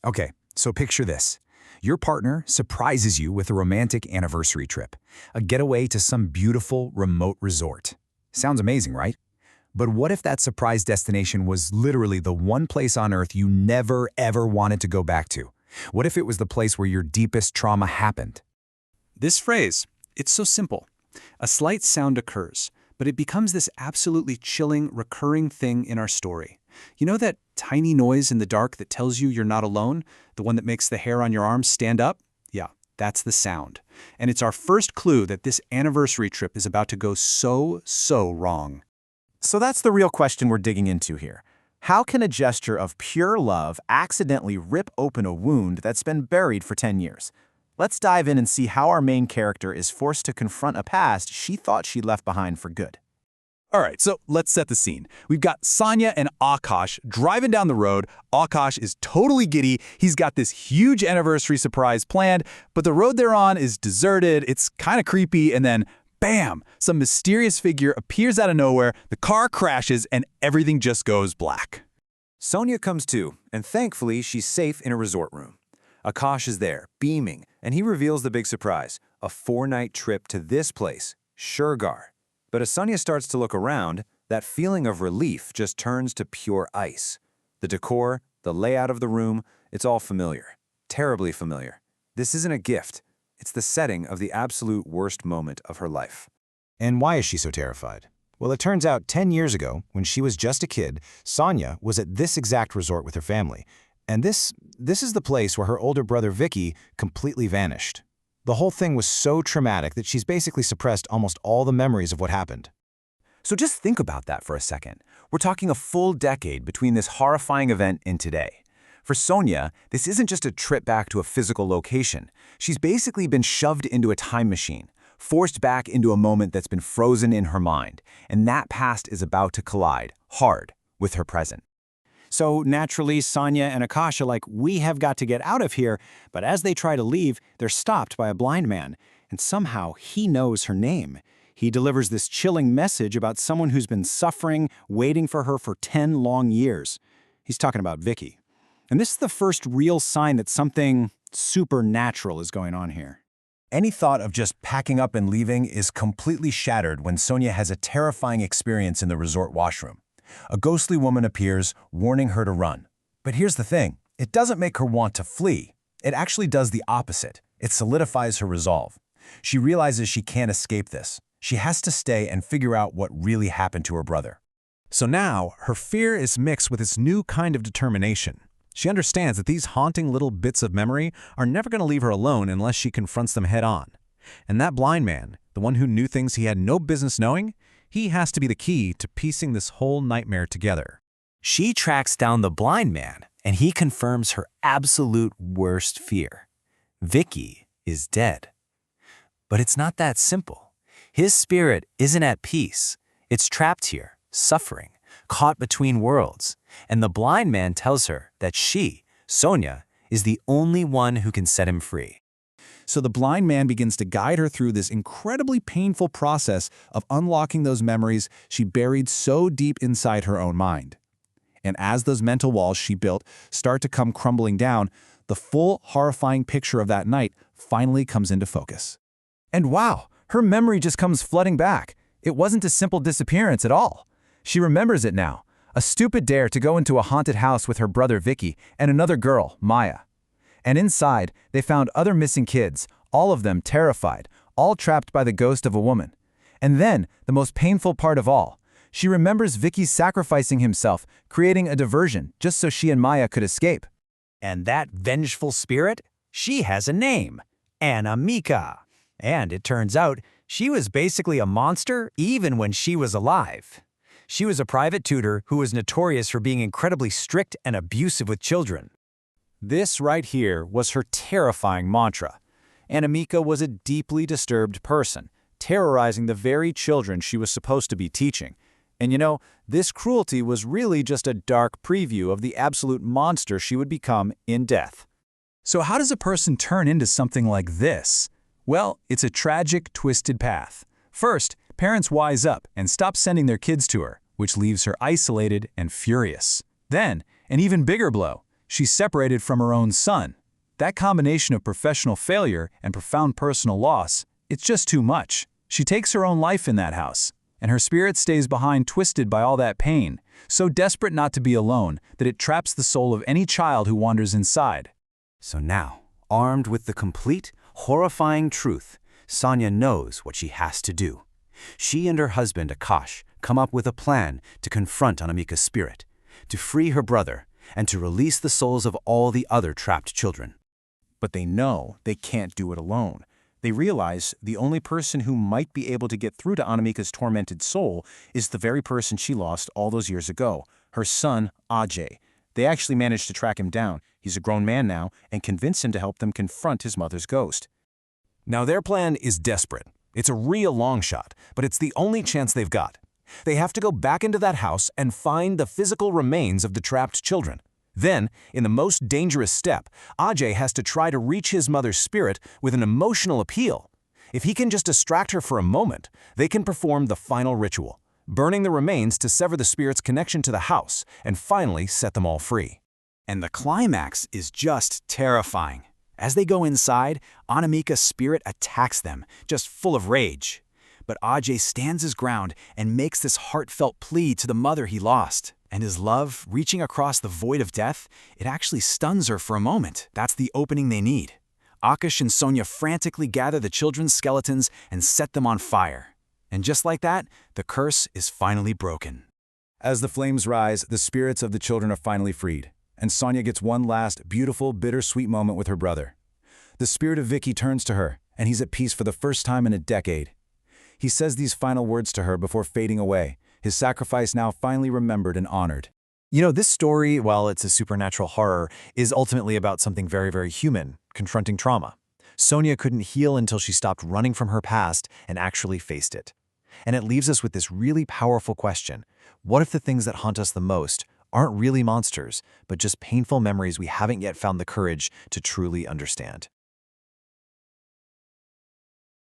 Okay, so picture this. Your partner surprises you with a romantic anniversary trip, a getaway to some beautiful, remote resort. Sounds amazing, right? But what if that surprise destination was literally the one place on Earth you never, ever wanted to go back to? What if it was the place where your deepest trauma happened? This phrase, it's so simple. A slight sound occurs, but it becomes this absolutely chilling, recurring thing in our story. You know that tiny noise in the dark that tells you you're not alone? The one that makes the hair on your arms stand up? Yeah, that's the sound. And it's our first clue that this anniversary trip is about to go so wrong. So that's the real question we're digging into here. How can a gesture of pure love accidentally rip open a wound that's been buried for 10 years? Let's dive in and see how our main character is forced to confront a past she thought she'd left behind for good. All right, so let's set the scene. We've got Sonia and Akash driving down the road. Akash is totally giddy. He's got this huge anniversary surprise planned, but the road they're on is deserted. It's kind of creepy, and then bam, some mysterious figure appears out of nowhere, the car crashes, and everything just goes black. Sonia comes to, and thankfully she's safe in a resort room. Akash is there, beaming, and he reveals the big surprise, a 4-night trip to this place, Shergar. But as Sonia starts to look around, that feeling of relief just turns to pure ice. The decor, the layout of the room, it's all familiar. Terribly familiar. This isn't a gift. It's the setting of the absolute worst moment of her life. And why is she so terrified? Well, it turns out 10 years ago, when she was just a kid, Sonia was at this exact resort with her family. And this is the place where her older brother Vicky completely vanished. The whole thing was so traumatic that she's basically suppressed almost all the memories of what happened. So just think about that for a second. We're talking a full decade between this horrifying event and today. For Sonia, this isn't just a trip back to a physical location. She's basically been shoved into a time machine, forced back into a moment that's been frozen in her mind, and that past is about to collide, hard, with her present. So naturally, Sonia and Akash are like, we have got to get out of here, but as they try to leave, they're stopped by a blind man, and somehow he knows her name. He delivers this chilling message about someone who's been suffering, waiting for her for 10 long years. He's talking about Vicky. And this is the first real sign that something supernatural is going on here. Any thought of just packing up and leaving is completely shattered when Sonia has a terrifying experience in the resort washroom. A ghostly woman appears, warning her to run. But here's the thing, it doesn't make her want to flee. It actually does the opposite. It solidifies her resolve. She realizes she can't escape this. She has to stay and figure out what really happened to her brother. So now, her fear is mixed with this new kind of determination. She understands that these haunting little bits of memory are never going to leave her alone unless she confronts them head on. And that blind man, the one who knew things he had no business knowing, he has to be the key to piecing this whole nightmare together. She tracks down the blind man, and he confirms her absolute worst fear. Vicky is dead. But it's not that simple. His spirit isn't at peace. It's trapped here, suffering, caught between worlds. And the blind man tells her that she, Sonia, is the only one who can set him free. So the blind man begins to guide her through this incredibly painful process of unlocking those memories she buried so deep inside her own mind. And as those mental walls she built start to come crumbling down, the full, horrifying picture of that night finally comes into focus. And wow, her memory just comes flooding back. It wasn't a simple disappearance at all. She remembers it now. A stupid dare to go into a haunted house with her brother Vicky and another girl, Maya. And inside, they found other missing kids, all of them terrified, all trapped by the ghost of a woman. And then, the most painful part of all, she remembers Vicky sacrificing himself, creating a diversion just so she and Maya could escape. And that vengeful spirit? She has a name, Anamika. And it turns out, she was basically a monster even when she was alive. She was a private tutor who was notorious for being incredibly strict and abusive with children. This right here was her terrifying mantra. Anamika was a deeply disturbed person, terrorizing the very children she was supposed to be teaching. And you know, this cruelty was really just a dark preview of the absolute monster she would become in death. So how does a person turn into something like this? Well, it's a tragic, twisted path. First, parents wise up and stop sending their kids to her, which leaves her isolated and furious. Then, an even bigger blow. She's separated from her own son. That combination of professional failure and profound personal loss, it's just too much. She takes her own life in that house, and her spirit stays behind twisted by all that pain, so desperate not to be alone that it traps the soul of any child who wanders inside. So now, armed with the complete, horrifying truth, Sonia knows what she has to do. She and her husband, Akash, come up with a plan to confront Anamika's spirit, to free her brother, and to release the souls of all the other trapped children. But they know they can't do it alone. They realize the only person who might be able to get through to Anamika's tormented soul is the very person she lost all those years ago, her son, Ajay. They actually managed to track him down. He's a grown man now, and convince him to help them confront his mother's ghost. Now their plan is desperate. It's a real long shot, but it's the only chance they've got. They have to go back into that house and find the physical remains of the trapped children. Then, in the most dangerous step, Ajay has to try to reach his mother's spirit with an emotional appeal. If he can just distract her for a moment, they can perform the final ritual, burning the remains to sever the spirit's connection to the house and finally set them all free. And the climax is just terrifying. As they go inside, Anamika's spirit attacks them, just full of rage. But Ajay stands his ground and makes this heartfelt plea to the mother he lost. And his love, reaching across the void of death, it actually stuns her for a moment. That's the opening they need. Akash and Sonia frantically gather the children's skeletons and set them on fire. And just like that, the curse is finally broken. As the flames rise, the spirits of the children are finally freed, and Sonia gets one last, beautiful, bittersweet moment with her brother. The spirit of Vicky turns to her, and he's at peace for the first time in a decade. He says these final words to her before fading away, his sacrifice now finally remembered and honored. You know, this story, while it's a supernatural horror, is ultimately about something very, very human, confronting trauma. Sonia couldn't heal until she stopped running from her past and actually faced it. And it leaves us with this really powerful question. What if the things that haunt us the most aren't really monsters, but just painful memories we haven't yet found the courage to truly understand?